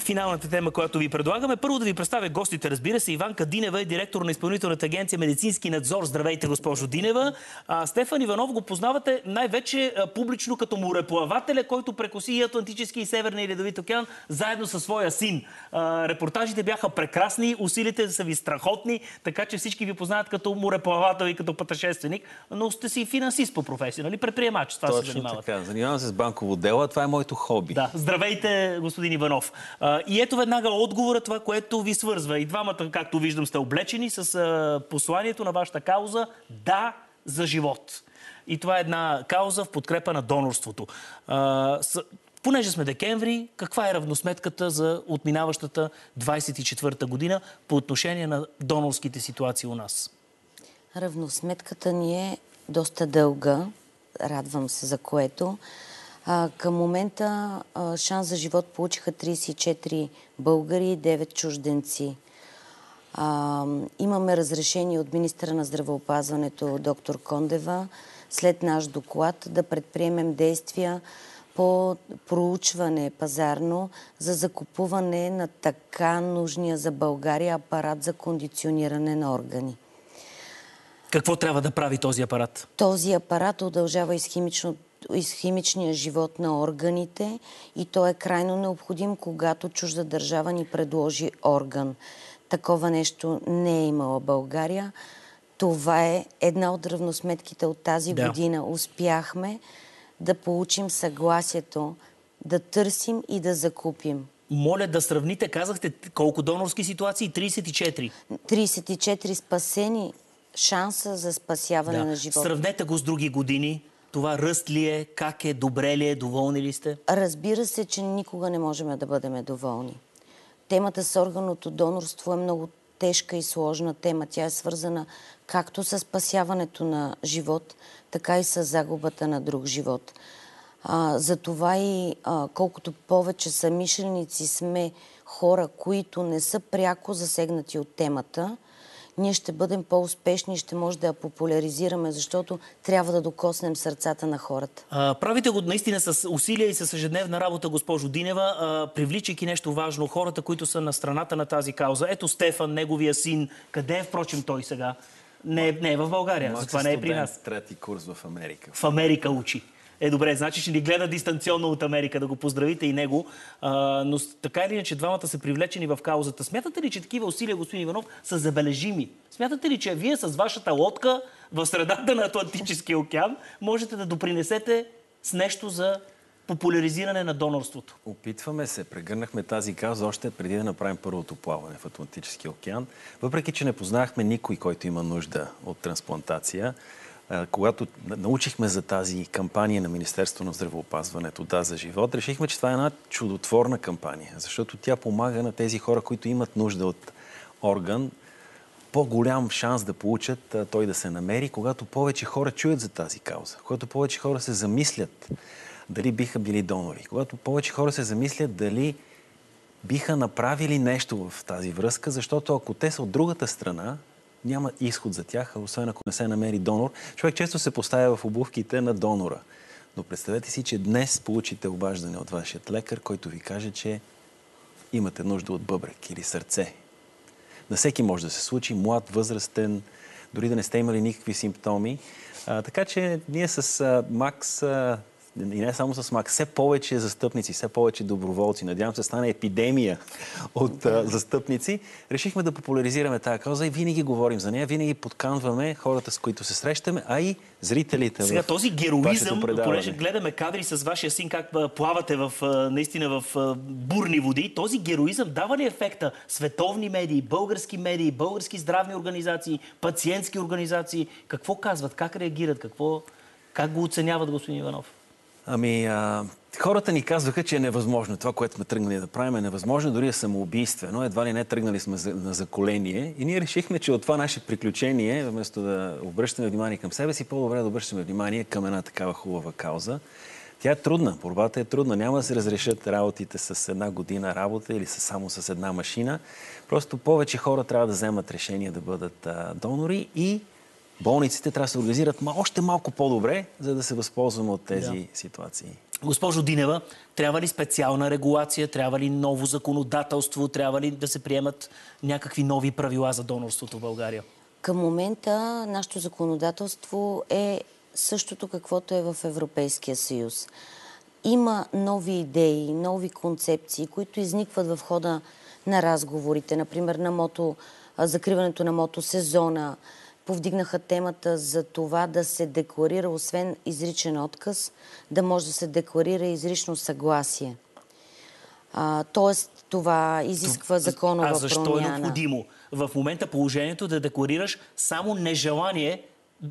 финалната тема, която ви предлагаме. Първо да ви представя гостите, разбира се. Иванка Динева е директор на Изпълнителната агенция Медицински надзор. Здравейте, госпожо Динева. Стефан Иванов го познавате най-вече публично като мореплавателя, който прекоси и Атлантически и Северния ледовит океан заедно със своя син. Репортажите бяха прекрасни, усилите са ви страхотни, така че всички ви познават като мореплавател и като пътешественик, но сте си финансист по професия, нали? Предприемач. Това се занимавате. Точно така. Занимавам се с банково дело, това е моето хоби. Да. Здравейте, господин Иванов. И ето веднага отговора, това, което ви свързва. И двамата, както виждам, сте облечени с посланието на вашата кауза "Да за живот". И това е една кауза в подкрепа на донорството. Понеже сме декември, каква е равносметката за отминаващата 24-та година по отношение на донорските ситуации у нас? Равносметката ни е доста дълга, радвам се за което. Към момента шанс за живот получиха 34 българи и 9 чужденци. Имаме разрешение от министъра на здравеопазването доктор Кондева след наш доклад да предприемем действия по проучване пазарно за закупуване на така нужния за България апарат за кондициониране на органи. Какво трябва да прави този апарат? Този апарат удължава изхимичния живот на органите и той е крайно необходим, когато чужда държава ни предложи орган. Такова нещо не е имала България. Това е една от равносметките от тази година. Успяхме да получим съгласието, да търсим и да закупим. Моля да сравните, казахте колко донорски ситуации? 34. 34 спасени шанса за спасяване на живота. Сравнете го с други години. Това ръст ли е? Как е? Добре ли е? Доволни ли сте? Разбира се, че никога не можем да бъдем доволни. Темата с органното донорство е много тежка и сложна тема. Тя е свързана както с спасяването на живот, така и с загубата на друг живот. Затова и колкото повече съмишленици сме хора, които не са пряко засегнати от темата, ние ще бъдем по-успешни и ще може да я популяризираме, защото трябва да докоснем сърцата на хората. Правите го наистина с усилия и с ежедневна работа, госпожо Динева, привличайки нещо важно, хората, които са на страната на тази кауза. Ето Стефан, неговия син. Къде е, впрочем, той сега? Не е в България, затова не е при нас. Трети курс в Америка. В Америка учи. Добре, значи ще ни гледа дистанционно от Америка, да го поздравите и него. Но така или иначе, двамата са привлечени в каузата. Смятате ли, че такива усилия, господин Иванов, са забележими? Смятате ли, че вие с вашата лодка в средата на Атлантическия океан можете да допринесете с нещо за популяризиране на донорството? Опитваме се. Прегърнахме тази кауза още преди да направим първото плаване в Атлантическия океан. Въпреки че не познахме никой, който има нужда от трансплантация, когато научихме за тази кампания на Министерството на здравеопазването "Да за живот", решихме, че това е една чудотворна кампания, защото тя помага на тези хора, които имат нужда от орган, по-голям шанс да получат той да се намери, когато повече хора чуят за тази кауза, когато повече хора се замислят дали биха били донори, когато повече хора се замислят дали биха направили нещо в тази връзка, защото ако те са от другата страна, няма изход за тях, освен ако не се намери донор. Човек често се поставя в обувките на донора. Но представете си, че днес получите обаждане от вашият лекар, който ви каже, че имате нужда от бъбрек или сърце. На всеки може да се случи, млад, възрастен, дори да не сте имали никакви симптоми. Така че ние с Макс, и не само с Макс, все повече застъпници, все повече доброволци. Надявам се, стане епидемия от застъпници. Решихме да популяризираме тази кауза и винаги говорим за нея, винаги подканваме хората, с които се срещаме, а и зрителите. Сега този героизъм, понеже гледаме кадри с вашия син, как плавате наистина в бурни води, този героизъм дава ли ефекта? Световни медии, български здравни организации, пациентски организации, какво казват, как реагират, как го оценяват, господин Иванов? Хората ни казваха, че е невъзможно. Това, което сме тръгнали да правим, е невъзможно, дори е самоубийствено. Едва ли не тръгнали сме на заколение. И ние решихме, че от това наше приключение, вместо да обръщаме внимание към себе си, по-добре да обръщаме внимание към една такава хубава кауза. Тя е трудна, борбата е трудна. Няма да се разрешат работите с една година работа или само с една машина. Просто повече хора трябва да вземат решение да бъдат донори и болниците трябва да се организират още малко по-добре, за да се възползваме от тези ситуации. Госпожо Динева, трябва ли специална регулация, трябва ли ново законодателство, трябва ли да се приемат някакви нови правила за донорството в България? Към момента нашето законодателство е същото, каквото е в Европейския съюз. Има нови идеи, нови концепции, които изникват в хода на разговорите. Например, закриването на мотосезона. Повдигнаха темата за това да се декларира, освен изричен отказ, да може да се декларира изрично съгласие. Тоест, това изисква законова промяна. А защо е необходимо в момента положението да декларираш само нежелание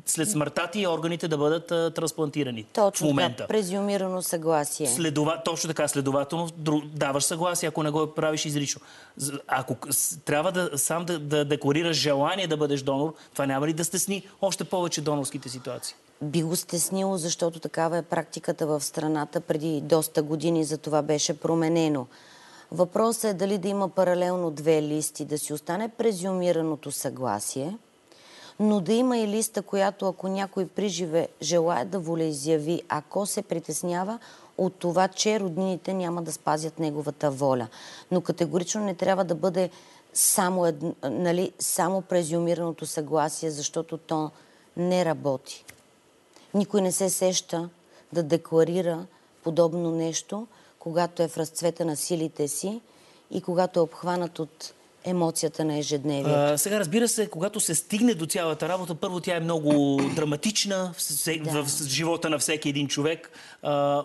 след смъртта ти органите да бъдат трансплантирани? Точно в момента. така, презюмирано съгласие. Точно така, следователно даваш съгласие, ако не го правиш изрично. Ако трябва сам да декларираш желание да бъдеш донор, това няма ли да стесни още повече донорските ситуации? Би го стеснило, защото такава е практиката в страната преди доста години, за това беше променено. Въпросът е дали да има паралелно две листи, да си остане презюмираното съгласие, но да има и листа, която ако някой приживе желая да волеизяви, ако се притеснява от това, че роднините няма да спазят неговата воля. Но категорично не трябва да бъде само презюмираното съгласие, защото то не работи. Никой не се сеща да декларира подобно нещо, когато е в разцвета на силите си и когато е обхванат от емоцията на ежедневието. Сега, разбира се, когато се стигне до цялата работа, първо тя е много драматична в живота на всеки един човек.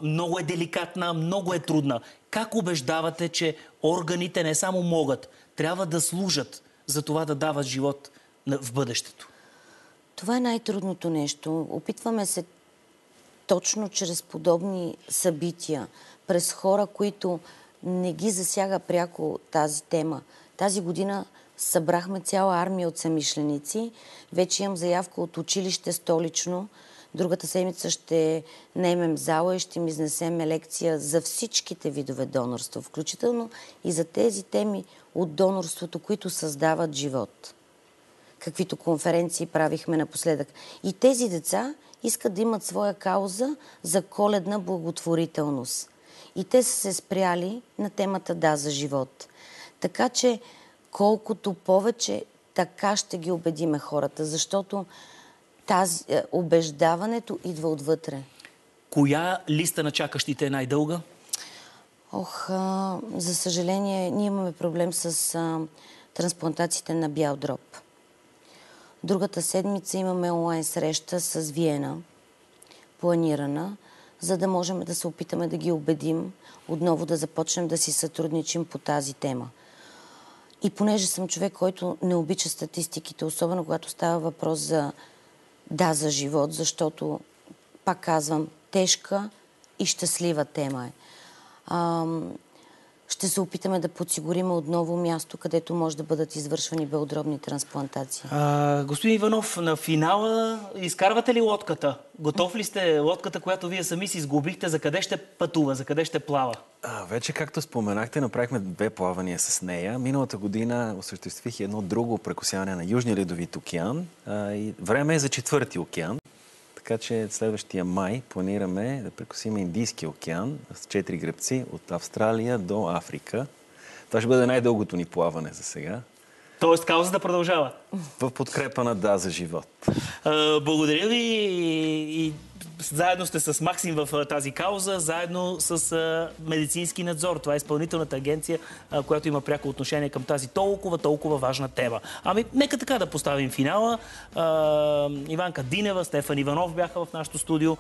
Много е деликатна, много е трудна. Как убеждавате, че органите не само могат, трябва да служат за това да дават живот в бъдещето? Това е най-трудното нещо. Опитваме се точно чрез подобни събития, през хора, които не ги засяга пряко тази тема. Тази година събрахме цяла армия от самишленици. Вече имам заявка от училище столично. Другата седмица ще наемем зала и ще им изнесем лекция за всичките видове донорство, включително и за тези теми от донорството, които създават живот. Каквито конференции правихме напоследък. И тези деца искат да имат своя кауза за коледна благотворителност. И те са се спряли на темата "Да за живот". Така че колкото повече, така ще ги убедиме хората, защото убеждаването идва отвътре. Коя листа на чакащите е най-дълга? За съжаление, ние имаме проблем с трансплантациите на бял дроб. Другата седмица имаме онлайн среща с Виена, планирана, за да можем да се опитаме да ги убедим отново да започнем да си сътрудничим по тази тема. И понеже съм човек, който не обича статистиките, особено когато става въпрос за живот, защото, пак казвам, тежка и щастлива тема е. Ще се опитаме да подсигурим отново място, където може да бъдат извършвани белодробни трансплантации. Господин Иванов, на финала изкарвате ли лодката? Готов ли сте лодката, която вие сами си изгубихте? За къде ще пътува? За къде ще плава? Вече, както споменахте, направихме 2 плавания с нея. Миналата година осъществих едно друго прекосяване на Южния ледовит океан. И време е за 4-ти океан. Така че следващия май планираме да прекосим Индийския океан с 4 гребци от Австралия до Африка. Това ще бъде най-дългото ни плаване за сега. Тоест каузата продължава. В подкрепа на "Да за живот". Благодаря ви и заедно сте с Максим в тази кауза, заедно с медицински надзор. Това е изпълнителната агенция, която има пряко отношение към тази толкова важна тема. Нека така да поставим финала. Иванка Динева, Стефан Иванов бяха в нашото студио.